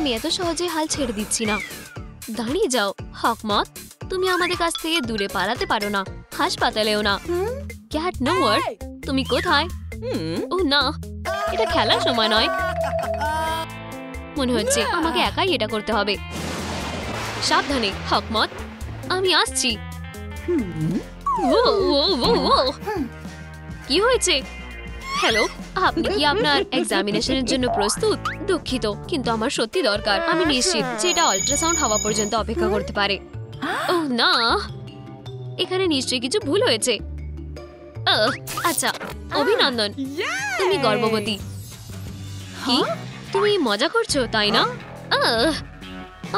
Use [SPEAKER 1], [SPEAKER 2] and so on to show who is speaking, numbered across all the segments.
[SPEAKER 1] আমি এত সহজে হাল ছেড়ে দিচ্ছি না। দাঁড়িয়ে যাও হকমত, তুমি আমাদের কাছ থেকে দূরে পালাতে পারো না, হাসপাতালেও না। ক্যাট নোয়ার, তুমি কোথায়? ও না, এটা খেলার সময় নয়। মনে হচ্ছে আমাকে একাই এটা করতে হবে। সাবধানে হকমত, আমি আসছি। ও ও ও ও, কি হয়েছে? হ্যালো, আপনি কি আপনার এক্সামিনেশনের জন্য প্রস্তুত? দুঃখিত, কিন্তু আমার সত্যি দরকার। আমি নিশ্চিত যে এটা আল্ট্রাসাউন্ড হওয়া পর্যন্ত অপেক্ষা করতে পারে। ও না, এখানে নিশ্চয়ই কিছু ভুল হয়েছে। আচ্ছা, অভিনন্দন, তুমি গর্ভবতী। কি তুমি মজা করছো তাই না?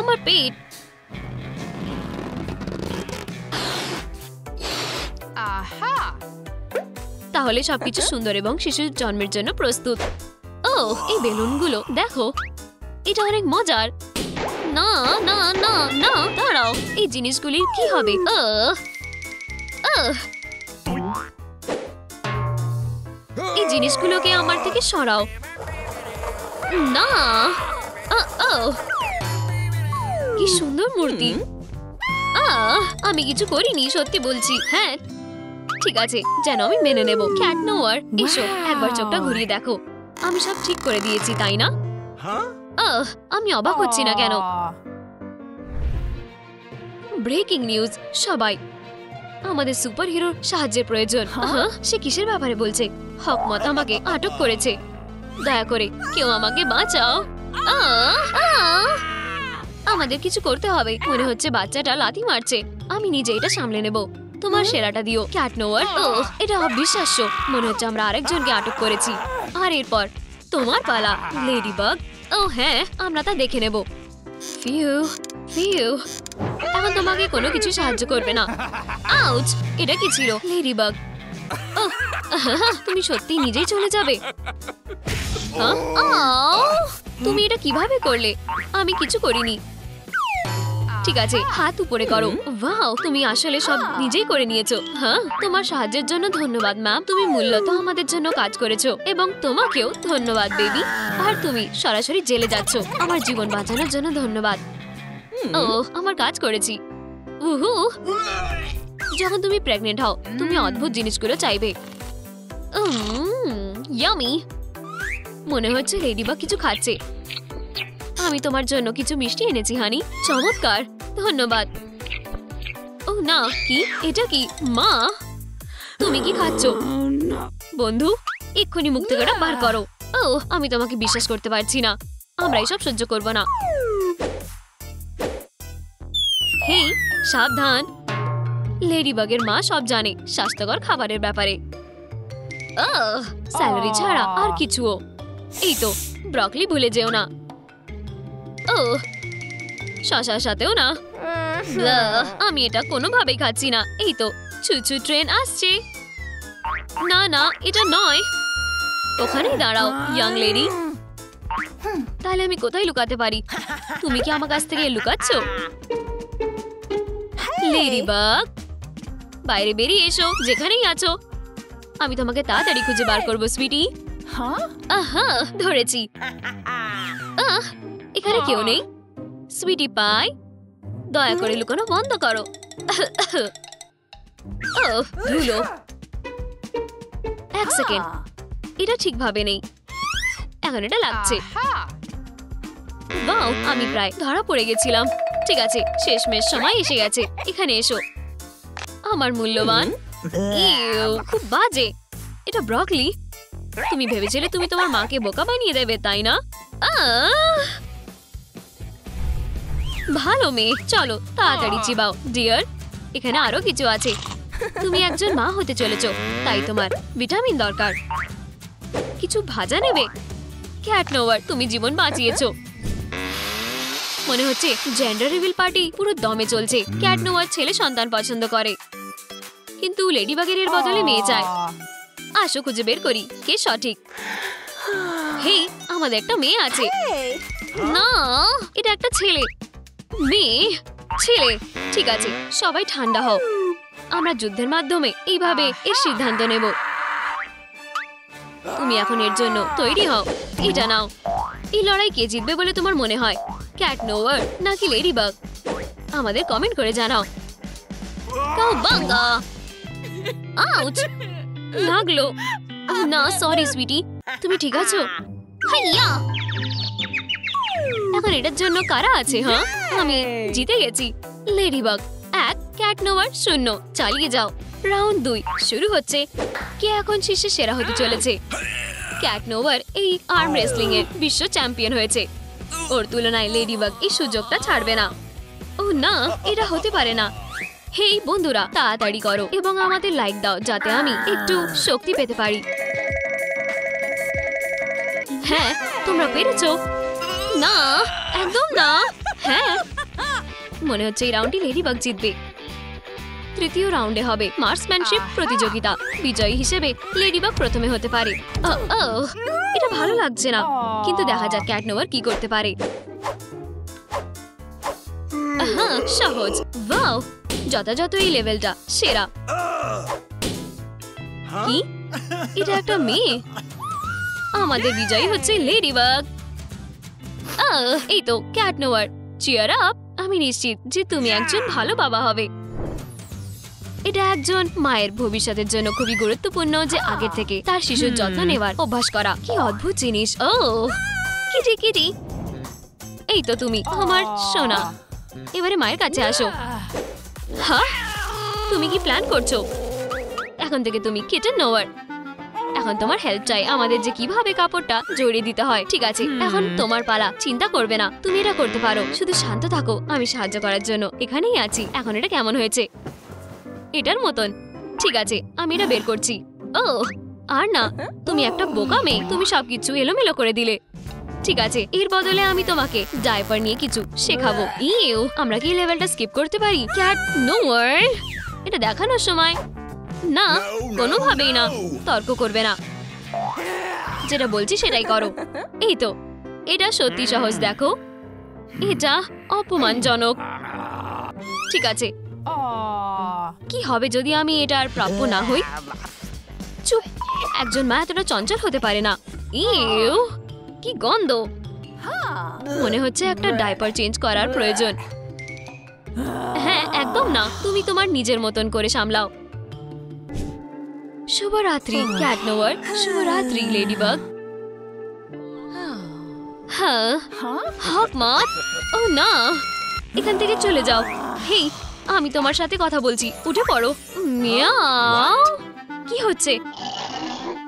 [SPEAKER 1] আমার পেট। তাহলে সবকিছু সুন্দর এবং শিশুর জন্মের জন্য প্রস্তুত। ও, এই বেলুনগুলো দেখো, এটা অনেক মজার। না না না না, দাঁড়াও, এই জিনিসগুলির কি হবে? এই জিনিসগুলোকে আমার থেকে সরাও। না, কি সুন্দর মূর্তি। আমি কিছু করিনি, সত্যি বলছি। হ্যাঁ ঠিক আছে, যেন আমি মেনে নেব। ক্যাট নোয়ার, এসো একবার চোখটা ঘুরিয়ে দেখো। আমি সব ঠিক করে দিয়েছি তাই না? আমি অবাক হচ্ছি না কেন। ব্রেকিং নিউজ সবাই, আমাদের সুপার হিরোর সাহায্যের প্রয়োজন। সে কিসের ব্যাপারে বলছে? হকমত আমাকে আটক করেছে, দয়া করে কেউ আমাকে বাঁচাও। আমাদের কিছু করতে হবে। মনে হচ্ছে বাচ্চাটা লাথি মারছে। আমি নিজে এটা সামলে নেব। তোমার সেরাটা দিও ক্যাট নোয়ার। এটা অবিশ্বাস্য, মনে হচ্ছে আমরা আরেকজনকে আটক করেছি। আর এরপর তোমার পালা লেডিবাগ। ও হ্যাঁ, আমরা তা দেখে নেব। ফিউ ফিউ, এখন তোমাকে কোনো কিছু সাহায্য করবে না। আউচ, এটা কি ছিল? লেডিবাগ, তুমি সত্যি নিজেই চলে যাবে? তুমি এটা কিভাবে করলে? আমি কিছু করিনি। ঠিক আছে, হাত উপরে করো। ওয়াও, তুমি আসলে সব নিজেই করে নিয়েছো। হ্যাঁ, তোমার সাহায্যের জন্য ধন্যবাদ ম্যাম। তুমি মূলত আমাদের জন্য কাজ করেছো এবং তোমাকেও ধন্যবাদ বেবি। আর তুমি সরাসরি জেলে যাচ্ছো। আমার জীবন বাঁচানোর জন্য ধন্যবাদ। ও, আমার কাজ করেছি। উহু, যখন তুমি প্রেগনেন্ট হও তুমি অদ্ভুত জিনিসগুলো চাইবে। ইয়ামি, মনে হচ্ছে লেডিবাগ কিছু খাচ্ছে। আমি তোমার জন্য কিছু মিষ্টি এনেছি হানি। চমৎকার, ধন্যবাদ। ও না, কি এটা? কি মা, তুমি কি খাচ্ছ? বন্ধু, এক্ষুনি মুখ থেকে ওটা বার করো। ও, আমি তোমাকে বিশ্বাস করতে পারছি না। আমরা এসব সহ্য করব না। হেই সাবধান, লেডিবাগের মা সব জানে স্বাস্থ্যকর খাবারের ব্যাপারে। স্যালারি ছাড়া আর কিছুও। এই তো, ব্রকলি ভুলে যেও না। ও, শশার সাথেও না। আমি এটা কোনোভাবেই খাচ্ছি না। এই তো, ছুছু ট্রেন আসছে। না না, এটা নয়। ওখানেই দাঁড়াও ইয়াং লেডি। তাহলে আমি কোথায় লুকাতে পারি? তুমি কি আমার কাছ থেকে লুকাচ্ছ? লেডিবাগ, বাইরে বেরিয়ে এসো যেখানেই আছো। আমি তোমাকে তাড়াতাড়ি খুঁজে বার করবো সুইটি। আহা, ধরেছি। এখানে কেউ নেই। সুইটি পাই, দয়া করে লুকানো বন্ধ করো। ধুলো। এক সেকেন্ড, এটা ঠিকভাবে নেই। এখন এটা লাগছে। বাও, আমি প্রায় ধরা পড়ে গেছিলাম। ঠিক আছে, শেষমেশ সময় এসে গেছে। এখানে এসো আমার মূল্যবান। খুব বাজে। এটা ব্রকলি। তুমি ভেবেছিলে তুমি তোমার মাকে বোকা বানিয়ে দেবে তাই না? ভালো মেয়ে, চলো তাড়াতাড়ি চিবাও ডিয়ার। এখানে আরো কিছু আছে। তুমি একজন মা হতে চলেছো, তাই তোমার ভিটামিন দরকার। কিছু ভাজা নেবে? ক্যাট নোয়ার, তুমি জীবন বাঁচিয়েছো। মনে হচ্ছে জেন্ডার রিভিল পার্টি পুরো দমে চলছে। ক্যাট নোয়ার ছেলে সন্তান পছন্দ করে, কিন্তু লেডিবাগের এর বদলে মেয়ে চায়। আসো খুঁজে বের করি কে সঠিক। হেই, আমাদের একটা মেয়ে আছে। না, এটা একটা ছেলে। মেয়ে, ছেলে। ঠিক আছে, সবাই ঠান্ডা হও। আমরা যুদ্ধের মাধ্যমে এইভাবে এর সিদ্ধান্ত নেব। তুমি এখন এর জন্য তৈরি হও। এটা নাও। এই লড়াই কে জিতবে বলে তোমার মনে হয়, ক্যাট নোয়ার নাকি লেডিবাগ? আমাদের কমেন্ট করে জানাও। কাউবাঙ্গা! আউচ! লাগলো। না সরি সুইটি, তুমি ঠিক আছো? হাইয়া! এখন এটার জন্য কারা আছে? হ্যাঁ, আমি জিতে গেছি। Ladybug 1, Cat Noir 0। চালিয়ে যাও। রাউন্ড 2 শুরু হচ্ছে। কে এখন শীর্ষে সেরা হতে চলেছে? ক্যাট নোয়ার এই আর্ম রেসলিং এর বিশ্ব চ্যাম্পিয়ন হয়েছে। ওর তুলনায় লেডিবাগ এই সুযোগটা ছাড়বে না। ও না, এটা হতে পারে না। হেই বন্ধুরা, তাড়াতাড়ি করো এবং আমাদের লাইক দাও যাতে আমি একটু শক্তি পেতে পারি। হ্যাঁ, তোমরা পেরেছো। না, একদম না। হ্যাঁ, মনে হচ্ছে এই রাউন্ডটি লেডিবাগ জিতবে। তৃতীয় রাউন্ডে হবে মার্কসম্যানশিপ প্রতিযোগিতা। বিজয়ী হিসেবে লেডিবাগ প্রথমে হতে পারে। এটা ভালো লাগছে না, কিন্তু দেখা যাক ক্যাট নোয়ার কি করতে পারে। হ্যাঁ, সহজ। ওয়াও, যথাযথ এই লেভেলটা সেরা। কি? এটা একটা মেয়ে? আমাদের বিজয়ী হচ্ছে লেডিবাগ। এই তো ক্যাট নোয়ার, চিয়ার আপ। আমি নিশ্চিত যে তুমি একজন ভালো বাবা হবে। এটা একজন মায়ের ভবিষ্যতের জন্য খুবই গুরুত্বপূর্ণ যে আগের থেকে তার শিশুর যত্ন নেওয়ার অভ্যাস করা। কি অদ্ভুত জিনিস। ও কিটি কিটি, এই তো তুমি আমার সোনা। এবারে মায়ের কাছে আসো। হ্যাঁ, তুমি কি প্ল্যান করছো? এখন থেকে তুমি কিটেন নোয়ার। এখন তোমার হেল্প চাই আমাদের যে কিভাবে কাপড়টা জড়িয়ে দিতে হয়। ঠিক আছে, এখন তোমার পালা। চিন্তা করবে না, তুমি এটা করতে পারো। শুধু শান্ত থাকো, আমি সাহায্য করার জন্য এখানেই আছি। এখন এটা কেমন হয়েছে? এটার মতন। ঠিক আছে, আমি এটা বের করছি। ও আর না, তুমি একটা বোকা মেয়ে। তুমি সবকিছু এলোমেলো করে দিলে। ঠিক আছে, এর বদলে আমি তোমাকে ডাইপার নিয়ে কিছু শেখাবো। ইউ, আমরা কি লেভেলটা স্কিপ করতে পারি? ক্যাট নোয়ার, এটা দেখানোর সময় না, কোনোভাবেই না। তর্ক করবে না, যেটা বলছি সেটাই করো। এই তো, এটা সত্যি সহজ। দেখো, এটা অপমানজনক। ঠিক আছে, কি হবে যদি আমি এটার প্রাপ্য না হই? চুপ, একজন মা এতটা চঞ্চল হতে পারে না। ইউ, কি গন্ধ। মনে হচ্ছে একটা ডাইপার চেঞ্জ করার প্রয়োজন। হ্যাঁ, একদম না। তুমি তোমার নিজের মতন করে সামলাও। শুভরাত্রি ক্যাট নোয়ার। শুভরাত্রি লেডিবাগ। হ্যাঁ, হকমত। ও না, এখান থেকে চলে যাও। হেই, আমি তোমার সাথে কথা বলছি, উঠে পড়ো। মিয়াও, কি হচ্ছে?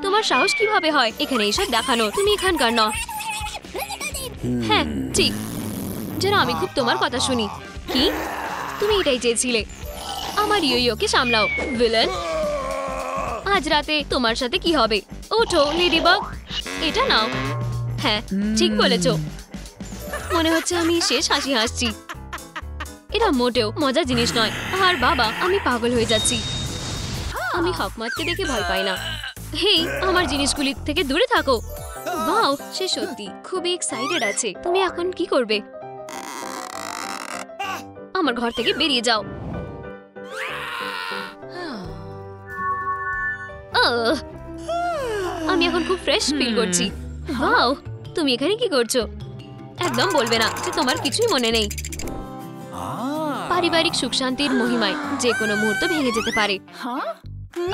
[SPEAKER 1] তোমার সাহস কিভাবে হয় এখানে এসে দেখানো? তুমি এখানকার না। হ্যাঁ ঠিক, যেন আমি খুব তোমার কথা শুনি। কি তুমি এটাই চেয়েছিলে? আমার ইয়োকে সামলাও ভিলেন। আজ রাতে তোমার সাথে কি হবে? ওঠো লেডিবাগ, এটা নাও। হ্যাঁ ঠিক বলেছো, মনে হচ্ছে আমি শেষ হাসি হাসছি। এটা মোটেও মজার জিনিস নয়। আর বাবা, আমি পাগল হয়ে যাচ্ছি। আমি হকমতকে দেখে ভয় পাই না। হেই, আমার জিনিসগুলি থেকে দূরে থাকো। ওয়াও, সে সত্যি খুবই এক্সাইটেড আছে। তুমি এখন কি করবে? আমার ঘর থেকে বেরিয়ে যাও। আমি এখন খুব ফ্রেশ ফিল করছি। ওয়াও, তুমি এখানে কি করছো? একদম বলবে না যে তোমার কিছুই মনে নেই। পারিবারিক সুখ শান্তির মহিমায় যে কোনো মুহূর্ত ভেঙে যেতে পারে।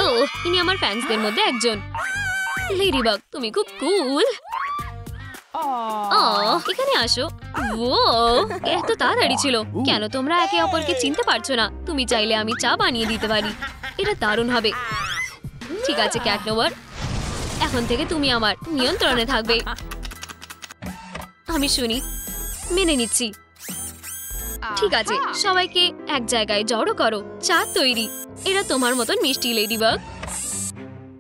[SPEAKER 1] ও, ইনি আমার ফ্যান্সদের মধ্যে একজন। লেডিবাগ, তুমি খুব কুল। এখানে আসো। ও, এত তাড়াতাড়ি ছিল কেন? তোমরা একে অপরকে চিনতে পারছো না? তুমি চাইলে আমি চা বানিয়ে দিতে পারি। এটা দারুণ হবে। ঠিক আছে ক্যাট নোয়ার, এখন থেকে তুমি আমার নিয়ন্ত্রণে থাকবে। আমি শুনি, মেনে নিচ্ছি। ঠিক আছে, সবাইকে এক জায়গায় জড়ো করো। চা তৈরি। এরা তোমার মতন মিষ্টি লেডিবাগ।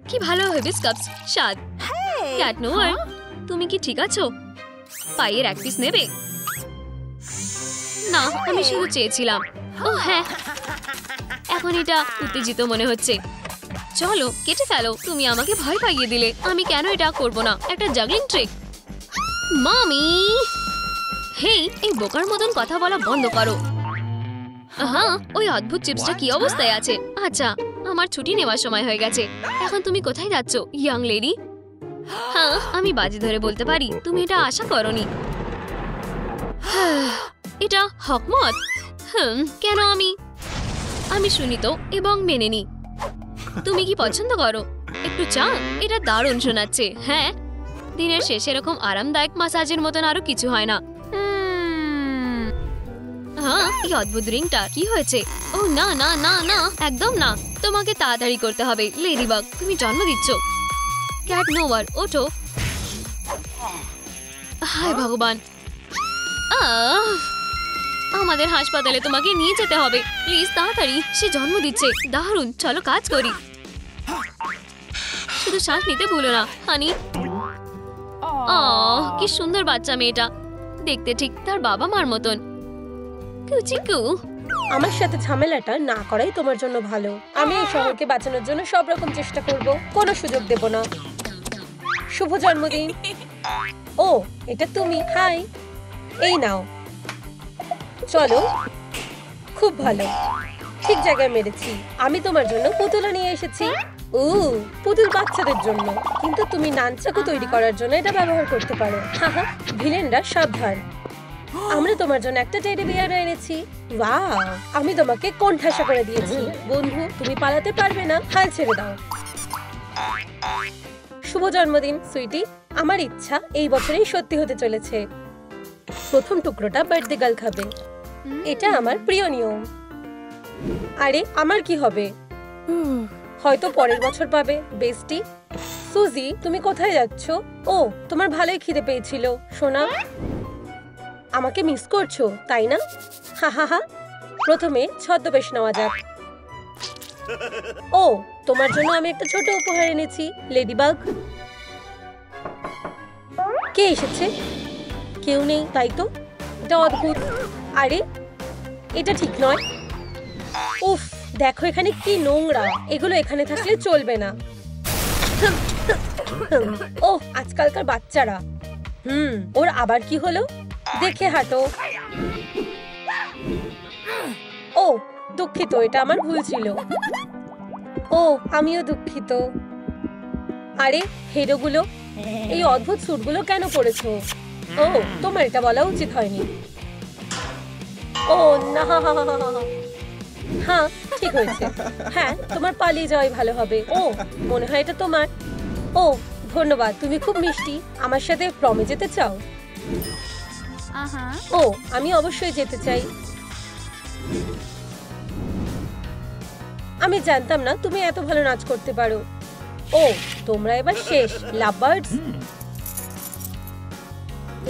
[SPEAKER 1] কি ভালো হিবিস্কাস স্বাদ। ক্যাট নোয়ার, তুমি কি ঠিক আছো? পায়ের এক পিস নেবে? না, আমি শুধু চেয়েছিলাম। ও হ্যাঁ, এখন এটা উত্তেজিত মনে হচ্ছে। চলো কেটে ফেলো। তুমি আমাকে ভয় পাইয়ে দিলে। আমি কেন এটা করব না? একটা জাগলিং ট্রিক। মামি, হেই, এই বোকার মতন কথা বলা বন্ধ করো। হ্যাঁ, ওই অদ্ভুত চিপসটা কি অবস্থায় আছে? আচ্ছা, আমার ছুটি নেওয়ার সময় হয়ে গেছে। এখন তুমি কোথায় যাচ্ছ ইয়াং লেডি? হ্যাঁ, আমি বাজি ধরে বলতে পারি তুমি এটা আশা করনি। এটা হকমত। কেন? আমি শুনি তো এবং মেনে নি। তুমি কি পছন্দ করো? একটু চা? এটা দারুণ শোনাচ্ছে। হ্যাঁ, দিনের শেষে এরকম আরামদায়ক মাসাজের মতন আরো কিছু হয় না। হ্যাঁ, এই অদ্ভুত রিংটা কি হয়েছে? ও না না না না, একদম না। তোমাকে তাড়াতাড়ি করতে হবে লেডিবাগ, তুমি জন্ম দিচ্ছ। ক্যাট নোয়ার, ওঠো। হায় ভগবান, আমাদের হাসপাতালে তোমাকে নিয়ে যেতে হবে প্লিজ, তাড়াতাড়ি। সে জন্ম দিচ্ছে। দারুণ, চলো কাজ করি। শুধু শ্বাস নিতে ভুলো না হানি। কি সুন্দর বাচ্চা মেয়েটা, দেখতে ঠিক তার বাবা মার মতন। কুচিকু,
[SPEAKER 2] আমার সাথে ঝামেলাটা না করাই তোমার জন্য ভালো। আমি এই শহরকে বাঁচানোর জন্য সব রকম চেষ্টা করব, কোনো সুযোগ দেব না। শুভ জন্মদিন। ও, এটা তুমি? হাই, এই নাও। চলো, খুব ভালো, ঠিক জায়গায় মেরেছি। আমি তোমার জন্য পুতুলও নিয়ে এসেছি। পুতুল বাচ্চাদের জন্য, কিন্তু তুমি নানচাকু তৈরি করার জন্য এটা ব্যবহার করতে পারো। হাহা, ভিলেনরা সাবধান। আমরা তোমার জন্য একটা টেডি বিয়ার এনেছি। ওয়াও, আমি তোমাকে কোণঠাসা করে দিয়েছি। বন্ধু, তুমি পালাতে পারবে না, হাল ছেড়ে দাও। শুভ জন্মদিন সুইটি। আমার ইচ্ছা এই বছরেই সত্যি হতে চলেছে। প্রথম টুকরোটা বার্থডে গার্ল খাবে। এটা আমার প্রিয় নিয়ম। আরে, আমার কি হবে? হয়তো পরের বছর পাবে। বেস্টি সুজি, তুমি কোথায় যাচ্ছ? ও, তোমার ভালোই খিদে পেয়েছিল সোনা। আমাকে মিস করছো তাই না? হা হা হা। প্রথমে ছদ্মবেশ নেওয়া যাক। ও, তোমার জন্য আমি একটা ছোট উপহার এনেছি লেডিবাগ। কে এসেছে? কেউ নেই, তাই তো? এটা অদ্ভুত। আরে, এটা ঠিক নয়। উফ, দেখো এখানে কি নোংরা। এগুলো এখানে থাকলে চলবে না। ওহ, আজকালকার বাচ্চারা। ওর আবার কি হলো? দেখে হাঁটো। ও, দুঃখিত, এটা আমার ভুল ছিল। ও, আমিও দুঃখিত। আরে, হিরোগুলো এই অদ্ভুত স্যুটগুলো কেন পরেছো? ও, তোমার এটা বলা উচিত হয়নি। ও না, হ্যাঁ ঠিক হয়েছে। হ্যাঁ, তোমার পালিয়ে যাওয়াই ভালো হবে। ও, মনে হয় এটা তোমার। ও, ধন্যবাদ, তুমি খুব মিষ্টি। আমার সাথে প্রমে যেতে চাও? ও, আমি অবশ্যই যেতে চাই। আমি জানতাম না তুমি এত ভালো নাচ করতে পারো। ও, তোমরা এবার শেষ লাভ বার্ডস।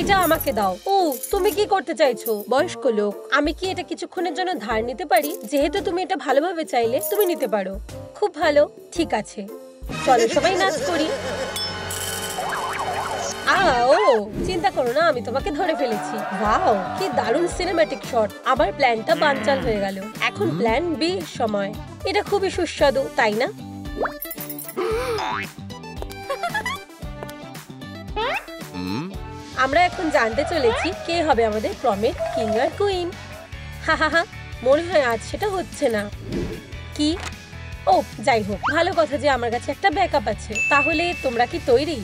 [SPEAKER 2] এটা আমাকে দাও। ও, তুমি কি করতে চাইছো? বয়স্ক লোক, আমি কি এটা কিছুক্ষণের জন্য ধার নিতে পারি? যেহেতু তুমি এটা ভালোভাবে চাইলে তুমি নিতে পারো। খুব ভালো, ঠিক আছে, চলো সবাই নাচ করি। ও, চিন্তা করো না, আমি তোমাকে ধরে ফেলেছি। ওয়াও, কি দারুণ সিনেম্যাটিক শট। আবার প্ল্যানটা বানচাল হয়ে গেল। এখন প্ল্যান বি সময়। এটা খুবই সুস্বাদু, তাই না? আমরা এখন জানতে চলেছি কে হবে আমাদের প্রমের কিং আর কুইন। হা হা হা, মনে হয় আজ সেটা হচ্ছে না। কি? ও, যাই হোক, ভালো কথা যে আমার কাছে একটা ব্যাকআপ আছে। তাহলে তোমরা কি তৈরি?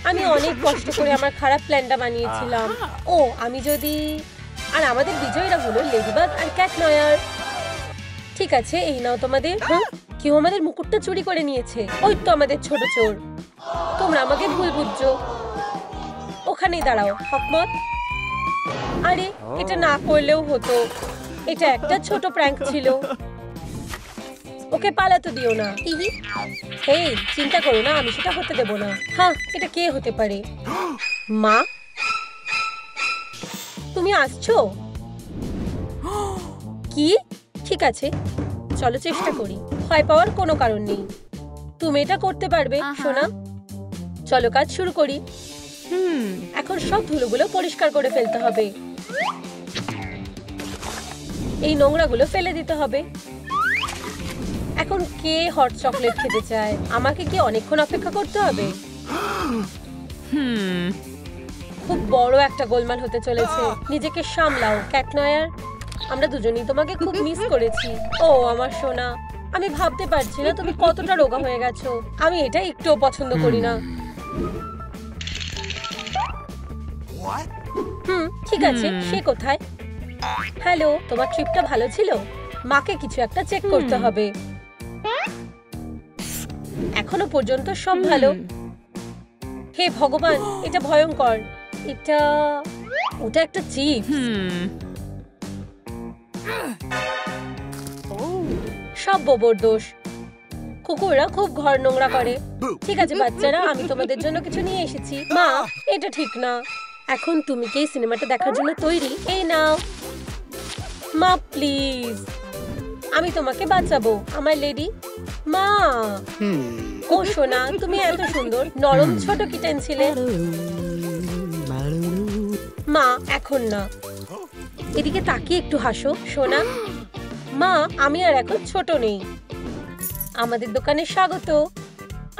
[SPEAKER 2] আমি অনেক কষ্ট করে আমার খারাপ প্ল্যানটা বানিয়েছিলাম। ও, আমি যদি... আর আমাদের বিজয়ীরা হলো লেডিবাগ আর ক্যাট নয়ার। ঠিক আছে, এই নাও তোমাদের। কেউ আমাদের মুকুটটা চুরি করে নিয়েছে। ওই তো আমাদের ছোট চোর। তোমরা আমাকে ভুল বুঝছো। ওখানেই দাঁড়াও হকমত। আরে, এটা না করলেও হতো। এটা একটা ছোট প্র্যাঙ্ক ছিল। ওকে পালাতে দিও না। হেই, চিন্তা করো না, আমি সেটা হতে দেব না। হ্যাঁ, এটা কে হতে পারে? মা, তুমি আসছো? কি? ঠিক আছে, চলো চেষ্টা করি। ভয় পাওয়ার কোনো কারণ নেই। তুমি এটা করতে পারবে সোনা। চলো কাজ শুরু করি। এখন সব ধুলোগুলো পরিষ্কার করে ফেলতে হবে। এই নোংরাগুলো ফেলে দিতে হবে। এখন কে হট চকলেট খেতে চায়? আমাকে কি অনেকক্ষণ অপেক্ষা করতে হবে? খুব বড় একটা গোলমাল হতে চলেছে। নিজেকে সামলাও ক্যাট নয়ার। আমরা দুজনেই তোমাকে খুব মিস করেছি। ও আমার সোনা, আমি ভাবতে পারছি না তুমি কতটা রোগা হয়ে গেছো। আমি এটা একটুও পছন্দ করি না। ঠিক আছে, সে কোথায়? হ্যালো, তোমার ট্রিপটা ভালো ছিল? মাকে কিছু একটা চেক করতে হবে। এখনো পর্যন্ত সব ভালো। হে ভগবান, এটা ভয়ঙ্কর। ওটা একটা চিপস। সব বোবর দোষ। কুকুররা খুব ঘর নোংরা করে। ঠিক আছে বাচ্চারা, আমি তোমাদের জন্য কিছু নিয়ে এসেছি। মা, এটা ঠিক না। এখন তুমি কি এই সিনেমাটা দেখার জন্য তৈরি? এই নাও মা, প্লিজ, আমি তোমাকে বাঁচাবো আমার লেডি। মা, ও সোনা, তুমি এত সুন্দর নরম ছোট কিটেন ছিলে। মা, এখন না, এদিকে তাকিয়ে একটু হাসো সোনা। মা, আমি আর এখন ছোট নেই। আমাদের দোকানে স্বাগত।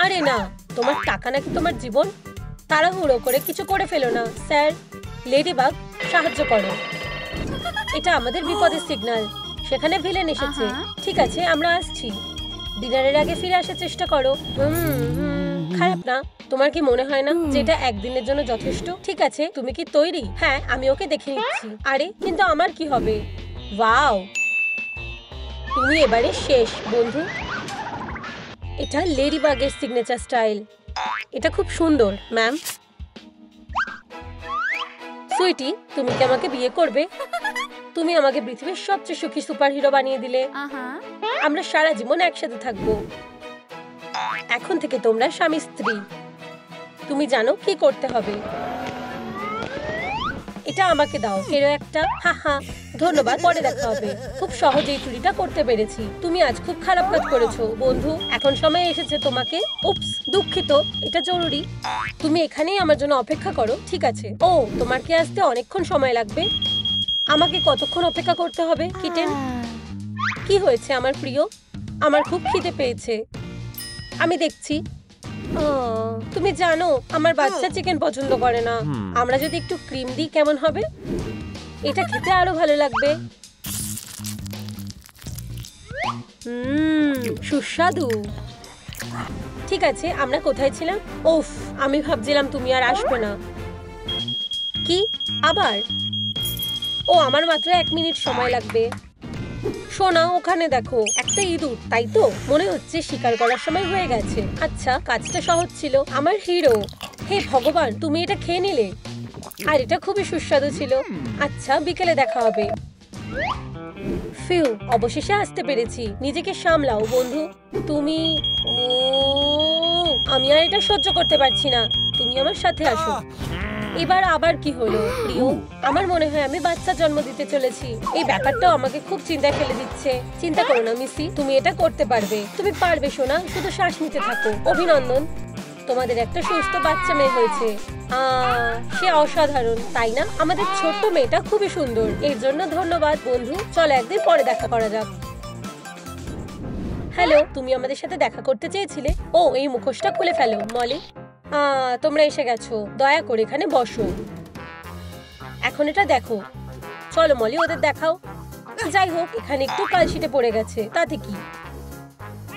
[SPEAKER 2] আরে না, তোমার টাকা নাকি তোমার জীবন? তাড়াহুড়ো করে কিছু করে ফেলো না স্যার। লেডিবাগ, সাহায্য করো। এটা আমাদের বিপদের সিগন্যাল। সেখানে ভিলেন এসেছে। ঠিক আছে, আমরা আসছি। ডিনারের আগে ফিরে আসার চেষ্টা করো। খারাপ না। তোমার কি মনে হয় না যে এটা একদিনের জন্য যথেষ্ট? ঠিক আছে, তুমি কি তৈরি? হ্যাঁ, আমি ওকে দেখে নিচ্ছি। আরে কিন্তু আমার কি হবে? ওয়াও, তুমি এবারে শেষ বন্ধু। এটা লেডিবাগের সিগনেচার স্টাইল। এটা খুব সুন্দর ম্যাম। সুইটি, তুমি কি আমাকে বিয়ে করবে? তুমি আমাকে পৃথিবীর সবচেয়ে সুখী সুপারহিরো বানিয়ে দিলে। আমরা সারা জীবন একসাথে থাকবো। এখন থেকে তোমরা স্বামী স্ত্রী। তুমি জানো কি করতে হবে। এটা আমাকে দাও। এরও একটা। হা, ধন্যবাদ, পরে দেখা হবে। খুব সহজেই চুরিটা করতে পেরেছি। তুমি আজ খুব খারাপ কাজ করেছো বন্ধু। এখন সময় এসেছে তোমাকে। উপস, দুঃখিত, এটা জরুরি। তুমি এখানেই আমার জন্য অপেক্ষা করো। ঠিক আছে। ও, তোমার কি আসতে অনেকক্ষণ সময় লাগবে? আমাকে কতক্ষণ অপেক্ষা করতে হবে কিটেন? কি হয়েছে আমার প্রিয়? আমার খুব খিদে পেয়েছে। আমি দেখছি। তুমি জানো আমার বাচ্চা চিকেন পছন্দ করে না। আমরা যদি একটু ক্রিম দিই কেমন হবে? এটা খেতে আরো ভালো লাগবে। সুস্বাদু। ঠিক আছে, আমরা কোথায় ছিলাম? ওফ, আমি ভাবছিলাম তুমি আর আসবে না। কি আবার? ও, আমার মাত্র 1 মিনিট সময় লাগবে। সোনা, ওখানে দেখো, একটা ইঁদুর। তাই তো মনে হচ্ছে শিকার করার সময় হয়ে গেছে। আচ্ছা, কাজটা সহজ ছিল আমার হিরো। হে ভগবান, তুমি এটা খেয়ে নিলে। আর এটা খুবই সুস্বাদু ছিল। আচ্ছা, বিকেলে দেখা হবে। ফিউ, অবশেষে আসতে পেরেছি। নিজেকে সামলাও বন্ধু। তুমি আমি আর এটা সহ্য করতে পারছি না। তুমি আমার সাথে আসো। এবার আবার কি হলো প্রিয়? আমার মনে হয় আমি বাচ্চা জন্ম দিতে চলেছি। এই ব্যাপারটাও আমাকে খুব চিন্তায় ফেলে দিচ্ছে। চিন্তা করো না মিসি, তুমি এটা করতে পারবে। তুমি পারবে সোনা, শুধু শ্বাস নিতে থাকো। অভিনন্দন, তোমাদের একটা সুস্থ বাচ্চা মেয়ে হয়েছে। সে অসাধারণ, তাই না? আমাদের ছোট্ট মেয়েটা খুবই সুন্দর। এর জন্য ধন্যবাদ বন্ধু। চলো একদিন পরে দেখা করা যাক। হ্যালো, তুমি আমাদের সাথে দেখা করতে চেয়েছিলে? ও, এই মুখোশটা খুলে ফেলো মলি। তোমরা এসে গেছো। দয়া করে এখানে বসো। এখন এটা দেখো। চলো মলি, ওদের দেখাও। যাই হোক, এখানে একটু কালশিটে পড়ে গেছে। তাতে কি?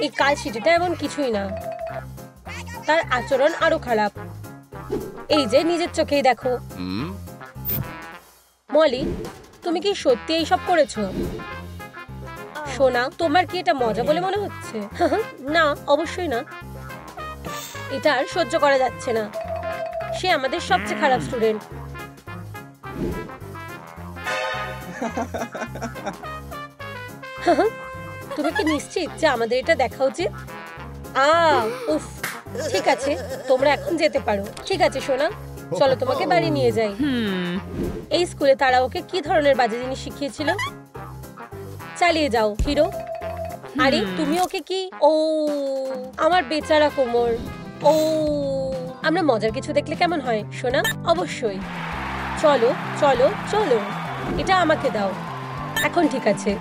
[SPEAKER 2] এই কালশিটেটা এমন কিছুই না। তার আচরণ আরো খারাপ। এই যে নিজের চোখেই দেখো। মলি, তুমি কি সত্যি এইসব করেছো? সোনা, তোমার কি এটা মজা বলে মনে হচ্ছে? না, অবশ্যই না। এটা আর সহ্য করা যাচ্ছে না। সে আমাদের সবচেয়ে খারাপ স্টুডেন্ট। তুমি কি নিশ্চিত যে আমাদের এটা দেখা উচিত? উফ, ঠিক আছে, তোমরা এখন যেতে পারো। ঠিক আছে সোনা, চলো তোমাকে বাড়ি নিয়ে যাই। এই স্কুলে তারা ওকে কি ধরনের বাজে জিনিস শিখিয়েছিল? চালিয়ে যাও হিরো। আরে তুমি ওকে কি? ও, আমার বেচারা কোমর। ও, আমরা মজার কিছু দেখলে কেমন হয় সোনা? অবশ্যই। চলো চলো চলো, এটা আমাকে দাও। এখন ঠিক আছে।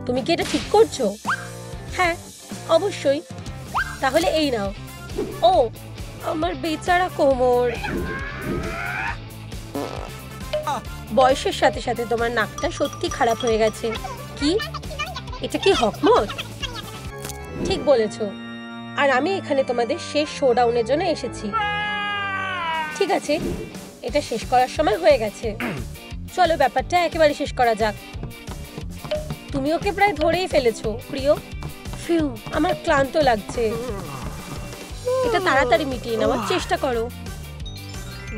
[SPEAKER 2] তুমি কি এটা ঠিক করছো? হ্যাঁ, অবশ্যই। তাহলে এই নাও। ও, আমার বেচারা কোমর। বয়সের সাথে সাথে তোমার নাকটা সত্যি খারাপ হয়ে গেছে। কি? এটা কি হকমত? ঠিক বলেছো। আর আমি এখানে তোমাদের শেষ শোডাউনের জন্য এসেছি। ঠিক আছে, এটা শেষ করার সময় হয়ে গেছে। চলো ব্যাপারটা একেবারে শেষ করা যাক। তুমি ওকে প্রায় ধরেই ফেলেছো প্রিয়। ফিউ, আমার ক্লান্ত লাগছে। এটা তাড়াতাড়ি মিটিয়ে নেওয়ার চেষ্টা করো।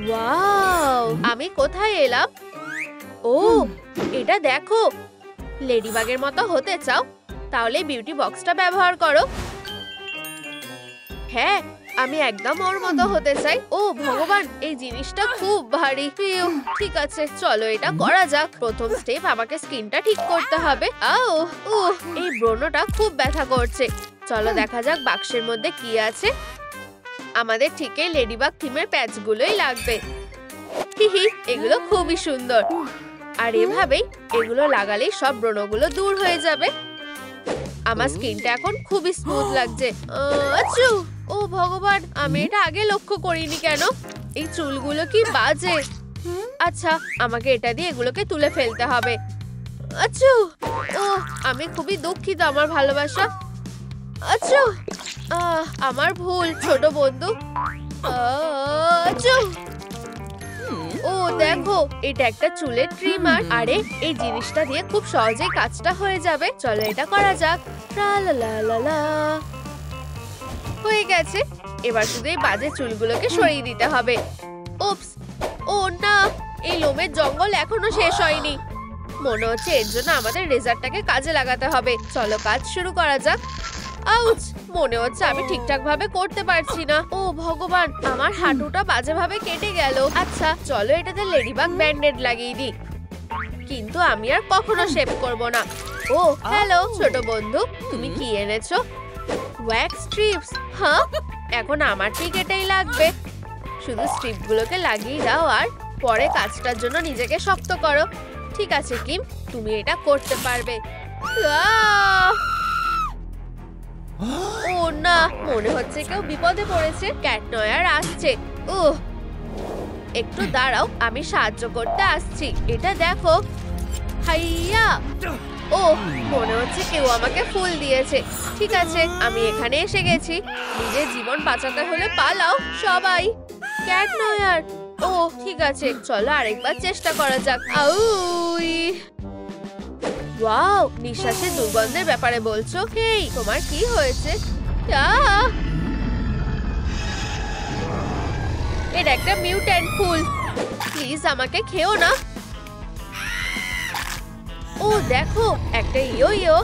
[SPEAKER 3] ওয়াও, আমি কোথায় এলাম? ও, এটা দেখো। লেডিবাগের মতো হতে চাও? তাহলে বিউটি বক্সটা ব্যবহার করো। হ্যাঁ, আমি একদম ওর মতো হতে চাই। ও ভগবান, এই জিনিসটা খুব ভারী। ঠিক আছে, চলো এটা করা যাক। প্রথম স্টেপ, আমাকে স্কিনটা ঠিক করতে হবে। আও, এই ব্রণটা খুব ব্যথা করছে। চলো দেখা যাক বাক্সের মধ্যে কি আছে। আমাদের ঠিক এই লেডিবাগ থিমের প্যাচগুলোই লাগবে। হিহি, এগুলো খুবই সুন্দর। আর এভাবেই এগুলো লাগালেই সব ব্রণগুলো দূর হয়ে যাবে। আমার স্কিনটা এখন খুবই স্মুথ লাগছে। আচ্ছু, ও ভগবান, আমি এটা আগে লক্ষ্য করিনি কেন। এই চুলগুলো কি বাজে। আচ্ছা, আমাকে এটা দিয়ে এগুলোকে তুলে ফেলতে হবে। আচ্ছু, ও আমি খুবই দুঃখিত আমার ভালোবাসা। আচ্ছু, আমার ভুল ছোট বন্ধু। আচ্ছু, ও দেখো, এটা একটা চুলের ট্রিমার। আরে এই জিনিসটা দিয়ে খুব সহজেই কাজটা হয়ে যাবে। চলো এটা করা যাক। হয়ে গেছে। এবার শুধু এই বাজে চুলগুলোকে সরিয়ে দিতে হবে। উপস, ও না, এই লোমের জঙ্গল এখনো শেষ হয়নি। মনে হচ্ছে এর জন্য আমাদের রেজারটাকে কাজে লাগাতে হবে। চলো কাজ শুরু করা যাক। আউচ, মনে হচ্ছে আমি ঠিকঠাক ভাবে করতে পারছি না। ও ভগবান, আমার হাঁটুটা বাজেভাবে কেটে গেল। আচ্ছা, চলো এটাতে লেডিবাগ ব্যান্ডেড লাগিয়ে দিই। কিন্তু আমি আর কখনো শেভ করব না। ও হ্যালো ছোট বন্ধু, তুমি কি এনেছো? Wax strips. হ্যাঁ, এখন আমার ঠিক এটাই লাগবে। শুধু স্ট্রিপগুলোকে লাগিয়ে দাও আর পরে কাজটার জন্য নিজেকে শক্ত করো। ঠিক আছে কিম, তুমি এটা করতে পারবে। ও না, মনে হচ্ছে কেউ বিপদে পড়েছে। ক্যাট নয়ার আসছে। একটু দাঁড়াও, আমি সাহায্য করতে আসছি। এটা দেখো। হাইয়া, ও মনে হচ্ছে কেউ আমাকে ফুল দিয়েছে। ঠিক আছে, আমি এখানে এসে গেছি। নিজের জীবন বাঁচাতে হলে পালাও সবাই। ক্যাট নয়ার, ও ঠিক আছে, চলো আরেকবার চেষ্টা করা যাক। আউই, ওয়াও, নিঃশ্বাসের দুর্গন্ধের ব্যাপারে বলছো? হেই, তোমার কি হয়েছে? এটা একটা মিউট্যান্ট ফুল। প্লিজ আমাকে খেও না। ও দেখো, একটা ইয়ো।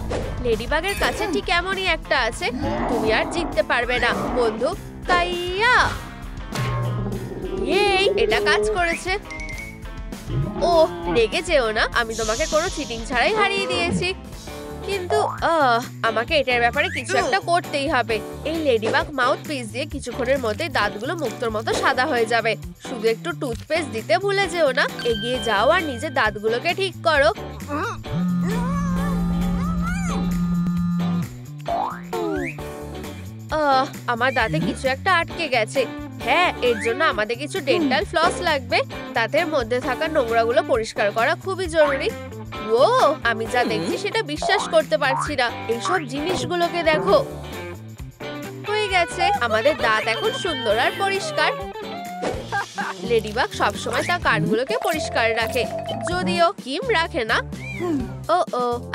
[SPEAKER 3] লেডিবাগের কাছে ঠিক এমনই একটা আছে। তুমি আর জিততে পারবে না বন্ধু। কাইয়া, এই এটা কাজ করেছে। ও রেগে যেও না, আমি তোমাকে কোনো চিটিং ছাড়াই হারিয়ে দিয়েছি। কিন্তু আমাকে এটার ব্যাপারে কিছু একটা করতেই হবে। এই লেডিবাগ মাউথ পিস দিয়ে কিছুক্ষণের মধ্যে দাঁতগুলো মুক্তোর মতো সাদা হয়ে যাবে। শুধু একটু টুথপেস্ট দিতে ভুলে যেও না। এগিয়ে যাও আর নিজের দাঁতগুলোকে ঠিক করো। আমার দাঁতে কিছু একটা আটকে গেছে। হ্যাঁ, এর জন্য আমাদের কিছু ডেন্টাল ফ্লস লাগবে। দাঁতের মধ্যে থাকা নোংরাগুলো পরিষ্কার করা খুবই জরুরি। ও, আমি যা দেখছি সেটা বিশ্বাস করতে পারছি না। এইসব জিনিসগুলোকে দেখো। হয়ে গেছে, আমাদের দাঁত এখন সুন্দর আর পরিষ্কার। লেডিবাগ সবসময় তার কানগুলোকে পরিষ্কার রাখে, যদিও কিম রাখে না। ও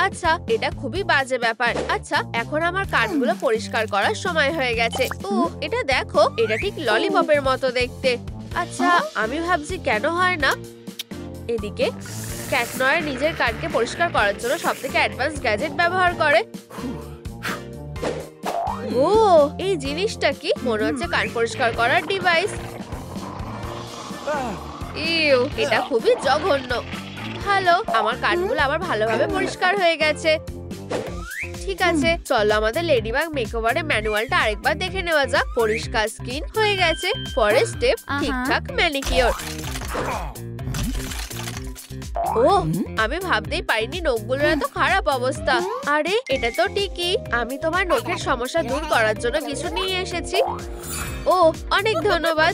[SPEAKER 3] আচ্ছা, এটা খুবই বাজে ব্যাপার। আচ্ছা, এখন আমার কানগুলো পরিষ্কার করার সময় হয়ে গেছে। এটা দেখো, এটা ঠিক ললিপপের মতো দেখতে। আচ্ছা, আমি ভাবছি কেন হয় না। এদিকে ক্যাট নয় নিজের কানকে পরিষ্কার করার জন্য সবথেকে অ্যাডভান্স গ্যাজেট ব্যবহার করে। ও, এই জিনিসটা কি? মনে হচ্ছে কান পরিষ্কার করার ডিভাইস। ইউ, এটা খুবই জঘন্য। ভালো, আমার কানগুলো আবার ভালোভাবে পরিষ্কার হয়ে গেছে। ঠিক আছে, চলো আমাদের লেডিবাগ মেকওভারের ম্যানুয়ালটা আরেকবার দেখে নেওয়া যাক। পরিষ্কার স্কিন হয়ে গেছে। পরের স্টেপ, ঠিকঠাক ম্যানিকিওর। ও, আমি ভাবতেই পারিনি নখগুলোর এত খারাপ অবস্থা। আরে এটা তো ঠিকই। আমি তোমার নখের সমস্যা দূর করার জন্য কিছু নিয়ে এসেছি। ও, অনেক ধন্যবাদ।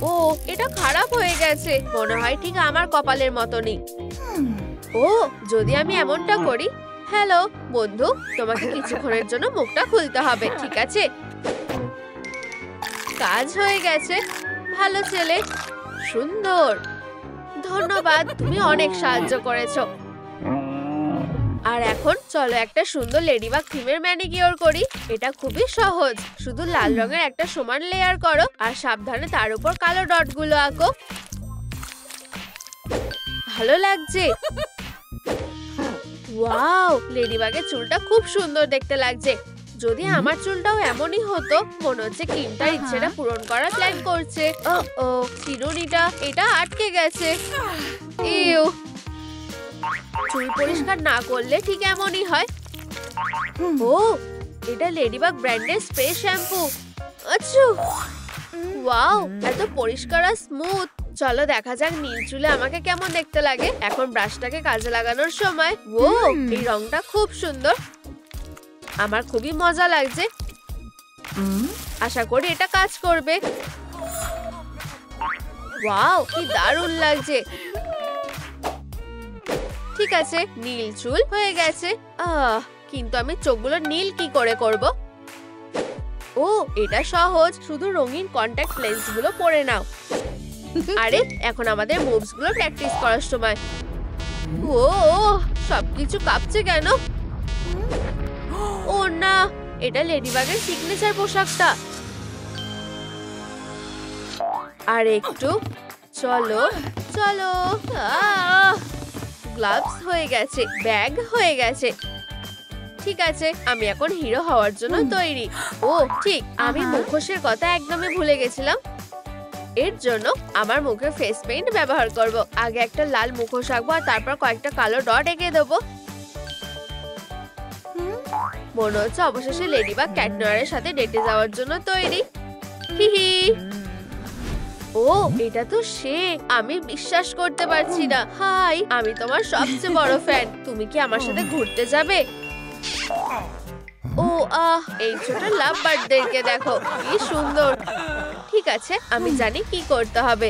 [SPEAKER 3] ও, এটা খারাপ হয়ে গেছে। মনে হয় ঠিক আমার কপালের মতনই। ও, যদি আমি এমনটা করি। হ্যালো বন্ধু, তোমাকে কিছুক্ষণের জন্য মুখটা খুলতে হবে, ঠিক আছে? কাজ হয়ে গেছে। ভালো ছেলে, সুন্দর, ধন্যবাদ, তুমি অনেক সাহায্য করেছো। আর এখন চলো একটা সুন্দর লেডিবাগ থিমের ম্যানিকিওর করি। এটা খুবই সহজ, শুধু লাল রঙের একটা সমান লেয়ার করো আর সাবধানে তার উপর কালো ডটগুলো আঁকো। ভালো লাগছে। ওয়াও, লেডিবাগের চুলটা খুব সুন্দর দেখতে লাগছে। যদি আমার চুলটাও এমনই হতো, মনে হচ্ছে কিমটার ইচ্ছেটা পূরণ করার প্ল্যান করছে। ও চিরুনিটা এটা আটকে গেছে। ইউ, চুল পরিষ্কার না করলে ঠিক এমনই হয়। ও, এটা লেডিবাগ ব্র্যান্ডের স্প্রে শ্যাম্পু। আচ্ছা, ওয়াও, এত পরিষ্কার আর স্মুথ। চলো দেখা যাক নীল চুলে আমাকে কেমন দেখতে লাগে। এখন ব্রাশটাকে কাজে লাগানোর সময়। ও, এই রংটা খুব সুন্দর, আমার খুবই মজা লাগছে। আশা করি এটা কাজ করবে। ওয়াও, কি দারুণ লাগছে। ঠিক আছে, নীল চুল হয়ে গেছে। কিন্তু আমি চোখগুলো নীল কি করে করব? ও, এটা সহজ, শুধু রঙিন কন্টাক্ট লেন্স গুলো পরে নাও। আরে এখন আমাদের মুভস গুলো প্র্যাকটিস করার সময়। ও, সবকিছু কাঁপছে কেন? ও না, এটা লেডিবাগের সিগনেচার পোশাকটা। আর একটু, চলো চলো। গ্লাভস হয়ে গেছে, ব্যাগ হয়ে গেছে। ঠিক আছে, আমি এখন হিরো হওয়ার জন্য তৈরি। ও ঠিক, আমি মুখোশের কথা একদমই ভুলে গেছিলাম। এর জন্য আমার মুখে ফেস পেইন্ট ব্যবহার করব। আগে একটা লাল মুখোশ আঁকবো আর তারপর কয়েকটা কালো ডট এঁকে দেবো। মনে হচ্ছে অবশেষে লেডিবাগ ক্যাট নয়ারের সাথে ডেটে যাওয়ার জন্য তৈরি। হিহি। ও, এটা তো সে, আমি বিশ্বাস করতে পারছি না। হাই, আমি তোমার সবচেয়ে বড় ফ্যান। তুমি কি আমার সাথে ঘুরতে যাবে? ও এই ছোট লাভ বার্ডদেরকে দেখো, কি সুন্দর। ঠিক আছে, আমি জানি কি করতে হবে।